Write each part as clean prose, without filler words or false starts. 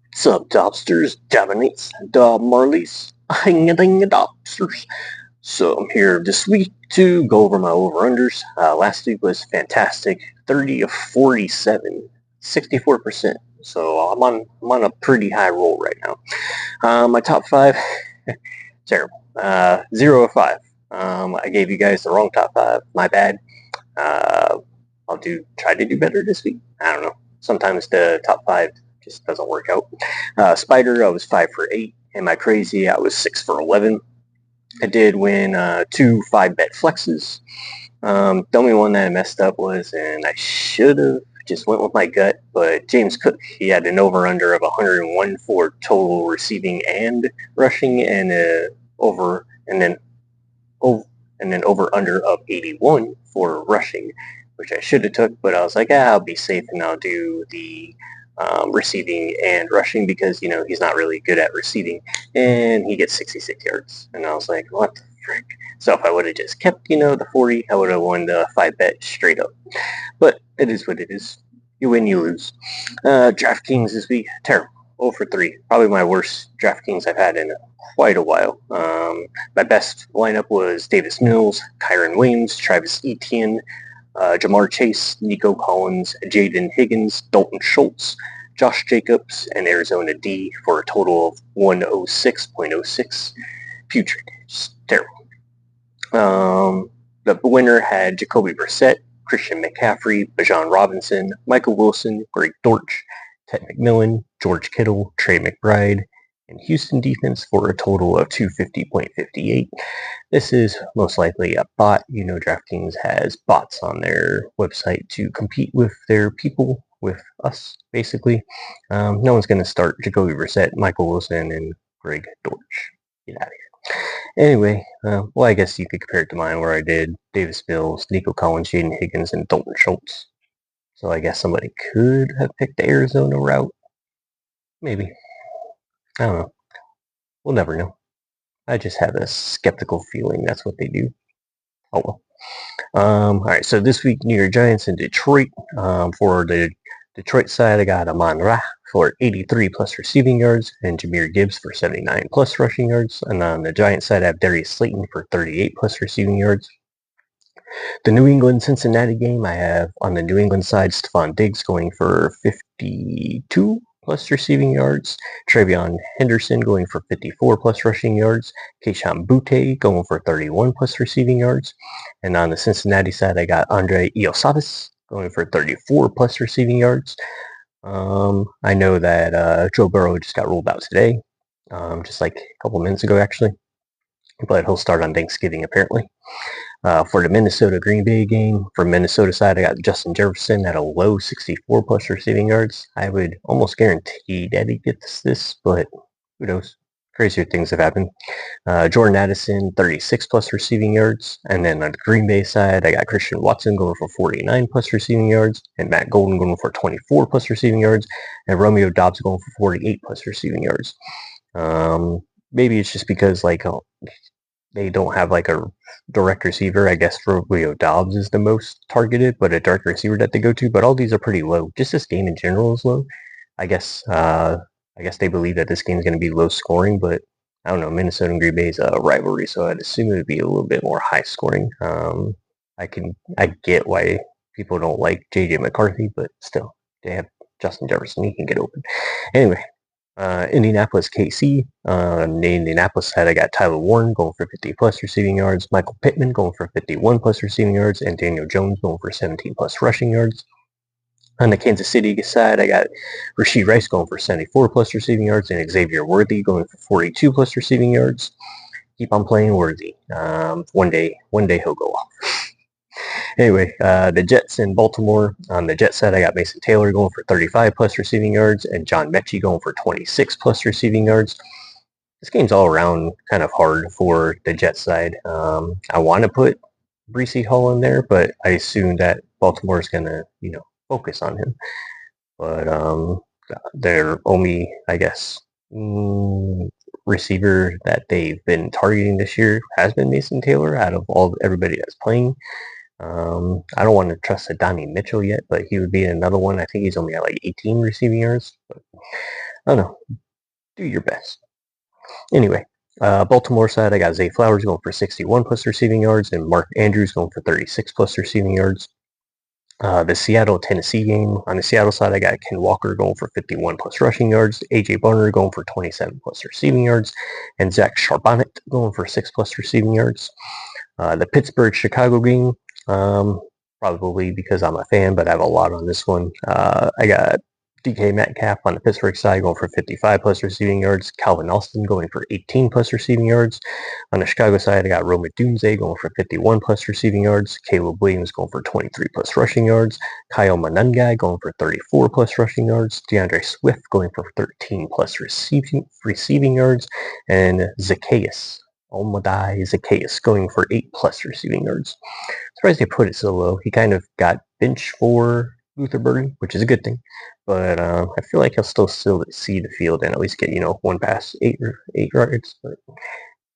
What's up, Dobsters, Davinates, Dob Marleys, Hang-a-ding Dobsters. So I'm here this week to go over my over-unders. Last week was fantastic, 30 of 47, 64%. So I'm on a pretty high roll right now. My top five, terrible. 0 of 5. I gave you guys the wrong top five. My bad. Uh, I'll try to do better this week. I don't know. Sometimes the top five just doesn't work out. Spider, I was 5 for 8. Am I crazy? I was 6 for 11. I did win 2 5-bet flexes. The only one that I messed up was, and I should have just went with my gut, but James Cook, he had an over-under of 101 for total receiving and rushing, and over, and then over-under of 81 for rushing, which I should have took, but I was like, I'll be safe and I'll do the receiving and rushing because, he's not really good at receiving, and he gets 66 yards. And I was like, what the frick? So if I would have just kept, the 40, I would have won the 5-bet straight up. But it is what it is. You win, you lose. DraftKings this week, terrible. 0 for 3. Probably my worst DraftKings I've had in quite a while. My best lineup was Davis Mills, Kyron Williams, Travis Etienne, Jamar Chase, Nico Collins, Jaden Higgins, Dalton Schultz, Josh Jacobs, and Arizona D for a total of 106.06. Putrid. Just terrible. The winner had Jacoby Brissett, Christian McCaffrey, Bijan Robinson, Michael Wilson, Greg Dortch, Ted McMillan, George Kittle, Trey McBride, and Houston defense for a total of 250.58. This is most likely a bot. DraftKings has bots on their website to compete with their people, with us, basically. No one's going to start Jacoby Brissett, Michael Wilson, and Greg Dortch. Get out of here. Anyway, well, I guess you could compare it to mine where I did Davis Mills, Nico Collins, Jaden Higgins, and Dalton Schultz. So I guess somebody could have picked the Arizona route. Maybe. I don't know. We'll never know. I just have a skeptical feeling that's what they do. Oh well. All right, so this week, New York Giants in Detroit. For the Detroit side, I got Amon Ra for 83 plus receiving yards and Jahmyr Gibbs for 79 plus rushing yards. And on the Giants side, I have Darius Slayton for 38 plus receiving yards. The New England-Cincinnati game, I have on the New England side, Stephon Diggs going for 52 plus receiving yards, Travion Henderson going for 54 plus rushing yards, Keishon Butte going for 31 plus receiving yards, and on the Cincinnati side, I got Andre Iosavis going for 34 plus receiving yards. I know that Joe Burrow just got ruled out today, just like a couple minutes ago actually, but he'll start on Thanksgiving apparently. For the Minnesota-Green Bay game, from Minnesota side, I got Justin Jefferson at a low 64 plus receiving yards. I would almost guarantee that he gets this, but who knows? Crazier things have happened. Jordan Addison, 36 plus receiving yards. And then on the Green Bay side, I got Christian Watson going for 49 plus receiving yards, and Matt Golden going for 24 plus receiving yards, and Romeo Doubs going for 48 plus receiving yards. Maybe it's just because they don't have like a direct receiver. I guess Romeo Doubs is the most targeted, but a direct receiver that they go to. But all these are pretty low. Just this game in general is low. I guess they believe that this game is going to be low scoring, but I don't know. Minnesota and Green Bay is a rivalry, so I'd assume it would be a little bit more high scoring. I get why people don't like JJ McCarthy, but still, they have Justin Jefferson. He can get open. Anyway. Indianapolis KC. On the Indianapolis side, I got Tyler Warren going for 50 plus receiving yards, Michael Pittman going for 51 plus receiving yards, and Daniel Jones going for 17 plus rushing yards. On the Kansas City side, I got Rashee Rice going for 74 plus receiving yards, and Xavier Worthy going for 42 plus receiving yards. Keep on playing Worthy. One day he'll go off. Anyway, the Jets in Baltimore. On the Jets side, I got Mason Taylor going for 35 plus receiving yards and John Mechie going for 26 plus receiving yards. This game's all around kind of hard for the Jets side. I want to put Breece Hall in there, but I assume that Baltimore is going to, focus on him. But their only, I guess, receiver that they've been targeting this year has been Mason Taylor out of everybody that's playing. I don't want to trust Adonai Mitchell yet, but he would be another one. I think he's only at like 18 receiving yards. But I don't know. Do your best. Anyway, Baltimore side, I got Zay Flowers going for 61 plus receiving yards, and Mark Andrews going for 36 plus receiving yards. The Seattle-Tennessee game, on the Seattle side, I got Ken Walker going for 51 plus rushing yards, A.J. Barner going for 27 plus receiving yards, and Zach Charbonnet going for 6 plus receiving yards. The Pittsburgh-Chicago game, probably because I'm a fan, but I have a lot on this one. I got DK Metcalf on the Pittsburgh side going for 55 plus receiving yards. Calvin Austin going for 18 plus receiving yards. On the Chicago side, I got Rome Odunze going for 51 plus receiving yards. Caleb Williams going for 23 plus rushing yards. Kyle Monangai going for 34 plus rushing yards. DeAndre Swift going for 13 plus receiving yards. And Zacchaeus going for 8 plus receiving yards. Surprised they put it so low. He kind of got benched for Luther Burden, which is a good thing. But I feel like he'll still see the field and at least get, one pass, eight yards. But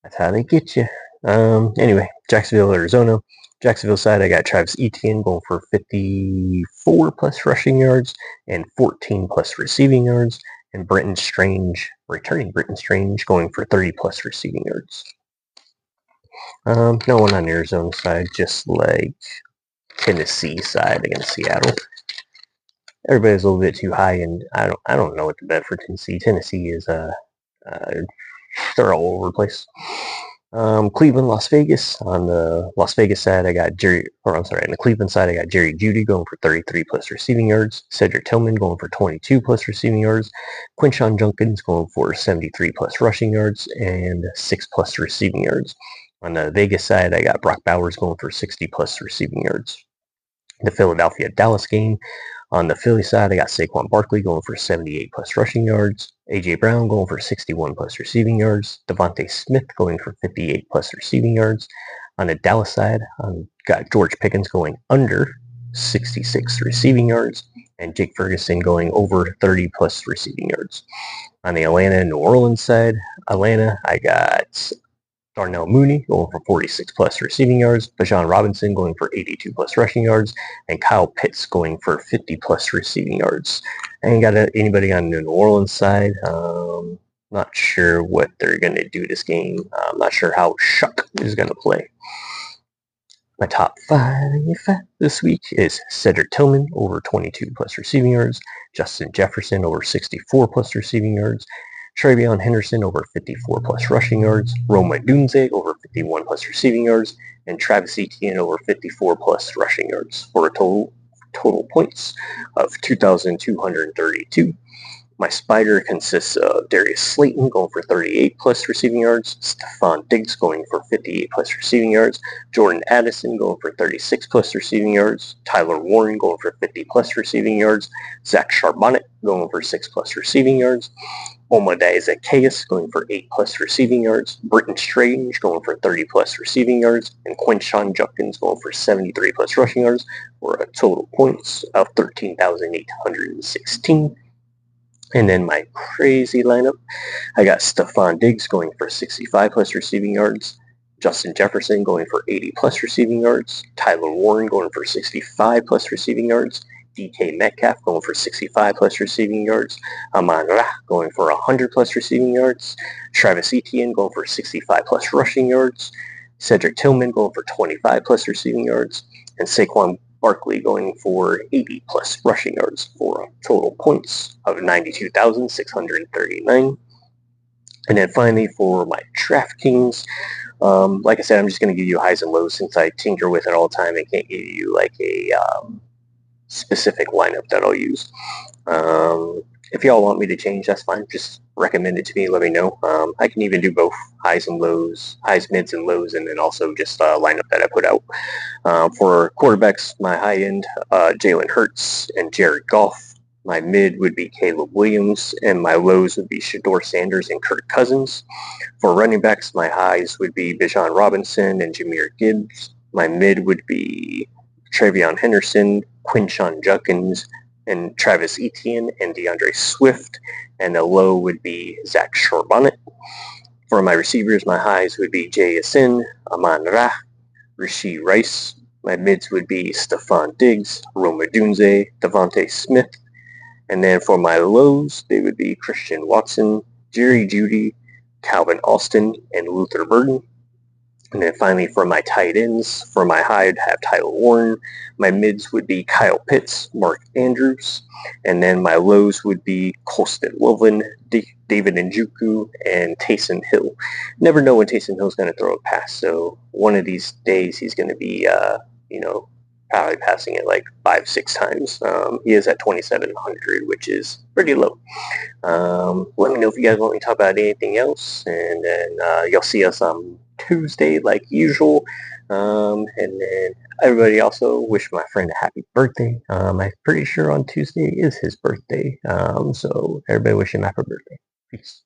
that's how they get you. Anyway, Jacksonville, Arizona. Jacksonville side, I got Travis Etienne going for 54 plus rushing yards and 14 plus receiving yards. And returning Brenton Strange, going for 30 plus receiving yards. No one on the Arizona side, just like Tennessee side against Seattle. Everybody's a little bit too high, and I don't know what to bet for Tennessee. Tennessee is they're all over the place. Cleveland, Las Vegas. On the Las Vegas side, on the Cleveland side, I got Jerry Jeudy going for 33 plus receiving yards. Cedric Tillman going for 22 plus receiving yards. Quinshon Judkins going for 73 plus rushing yards and 6 plus receiving yards. On the Vegas side, I got Brock Bowers going for 60 plus receiving yards. The Philadelphia-Dallas game. On the Philly side, I got Saquon Barkley going for 78 plus rushing yards. A.J. Brown going for 61 plus receiving yards. Devontae Smith going for 58 plus receiving yards. On the Dallas side, got George Pickens going under 66 receiving yards. And Jake Ferguson going over 30 plus receiving yards. On the Atlanta and New Orleans side, I got Darnell Mooney going for 46 plus receiving yards, Bijan Robinson going for 82 plus rushing yards, and Kyle Pitts going for 50 plus receiving yards. I ain't got anybody on the New Orleans side. Not sure what they're going to do this game. I'm not sure how Shuck is going to play. My top 5 this week is Cedric Tillman over 22 plus receiving yards, Justin Jefferson over 64 plus receiving yards, Travion Henderson over 54 plus rushing yards, Rome Odunze over 51 plus receiving yards, and Travis Etienne over 54 plus rushing yards for a total points of 2,232. My spider consists of Darius Slayton going for 38 plus receiving yards, Stephon Diggs going for 58 plus receiving yards, Jordan Addison going for 36 plus receiving yards, Tyler Warren going for 50 plus receiving yards, Zach Charbonnet going for 6 plus receiving yards, Omoday Zacchaeus going for 8 plus receiving yards, Brenton Strange going for 30 plus receiving yards, and Quinshon Judkins going for 73 plus rushing yards for a total points of 13,816. And then my crazy lineup, I got Stephon Diggs going for 65 plus receiving yards, Justin Jefferson going for 80 plus receiving yards, Tyler Warren going for 65 plus receiving yards, DK Metcalf going for 65 plus receiving yards, Amon-Ra going for 100 plus receiving yards, Travis Etienne going for 65 plus rushing yards, Cedric Tillman going for 25 plus receiving yards, and Saquon Barkley going for 80 plus rushing yards for total points of 92,639. And then finally for my DraftKings, like I said, I'm just going to give you highs and lows since I tinker with it all the time. I can't give you like a specific lineup that I'll use. If y'all want me to change, that's fine. Just recommend it to me. Let me know. I can even do both highs and lows, highs, mids, and lows, and then also just a lineup that I put out. For quarterbacks, my high end, Jalen Hurts and Jared Goff. My mid would be Caleb Williams, and my lows would be Shedeur Sanders and Kirk Cousins. For running backs, my highs would be Bijan Robinson and Jahmyr Gibbs. My mid would be Travion Henderson, Quinshon Judkins, and Travis Etienne and DeAndre Swift. And the low would be Zach Charbonnet. For my receivers, my highs would be Jay Asin, Amon-Ra, Rashee Rice. My mids would be Stephon Diggs, Rome Odunze, Devontae Smith, And then for my lows, they would be Christian Watson, Jerry Jeudy, Calvin Austin, and Luther Burden. And then finally for my tight ends, for my high, I'd have Tyler Warren. My mids would be Kyle Pitts, Mark Andrews. And then my lows would be Colston Loveland, David Njoku, and Taysom Hill. Never know when Taysom Hill's going to throw a pass, so one of these days he's going to be, probably passing it like 5-6 times. He is at 2,700, which is pretty low. Let me know if you guys want me to talk about anything else, and then you'll see us on Tuesday like usual. And then everybody also wish my friend a happy birthday. I'm pretty sure on Tuesday is his birthday. So everybody wish him a happy birthday. Peace.